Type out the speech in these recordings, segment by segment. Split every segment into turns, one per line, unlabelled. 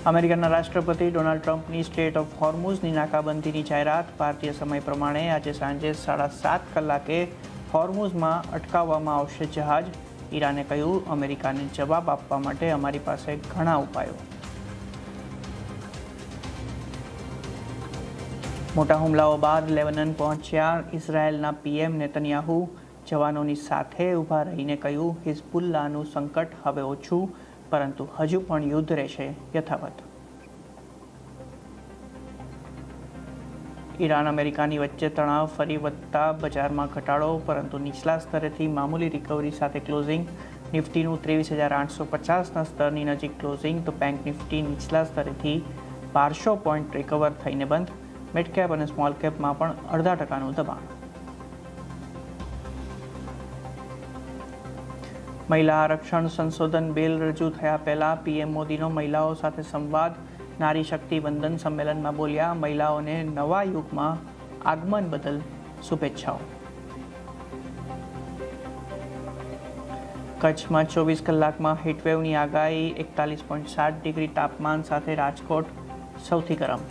અમેરિકાના રાષ્ટ્રપતિ ડોનાલ્ડ ટ્રમ્પની સ્ટેટ ઓફ હોર્મુઝની નાકાબંધીની જાહેરાત ભારતીય સમય પ્રમાણે આજે સાંજે 7:30 કલાકે હોર્મુઝમાં અટકાવવામાં આવશે જહાજ. ઈરાને કહ્યું, અમેરિકાને જવાબ આપવા માટે અમારી પાસે ઘણા ઉપાયો. મોટા હુમલાઓ બાદ લેબનન પહોંચ્યા ઇઝરાયેલના પીએમ નેતન્યાહુ જવાનોની સાથે ઊભા રહીને કહ્યું, હિઝબુલ્લાહનું સંકટ હવે ઓછું, પરંતુ હજુ પણ યુદ્ધ રહેશે યથાવત. ઈરાન અમેરિકાની વચ્ચે તણાવ ફરી વધતા બજારમાં ઘટાડો, પરંતુ નીચલા સ્તરેથી મામૂલી રિકવરી સાથે ક્લોઝિંગ. નિફ્ટીનું 23,850ના સ્તરની નજીક ક્લોઝિંગ, તો બેંક નિફ્ટી નીચલા સ્તરેથી 1200 પોઈન્ટ રિકવર થઈને બંધ. મિડ કેપ અને સ્મોલ કેપમાં પણ 0.5% દબાણ. મહિલા આરક્ષણ સંશોધન બિલ રજૂ થયા પહેલા પીએમ મોદીનો મહિલાઓ સાથે સંવાદ. નારી શક્તિ વંદન સંમેલનમાં બોલ્યા, મહિલાઓને નવા યુગમાં આગમન બદલ શુભેચ્છાઓ. કચ્છમાં 24 કલાકમાં હીટવેવની આગાહી. 41.7 ડિગ્રી તાપમાન સાથે રાજકોટ સૌથી ગરમ.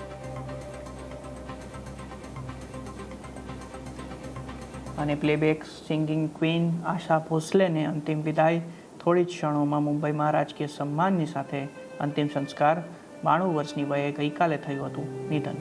અને પ્લેબેક સિંગિંગ ક્વીન આશા ભોસલેને અંતિમ વિદાય. થોડી જ ક્ષણોમાં મુંબઈમાં રાજકીય સન્માનની સાથે અંતિમ સંસ્કાર. 92 વર્ષની વયે ગઈકાલે થયું હતું નિધન.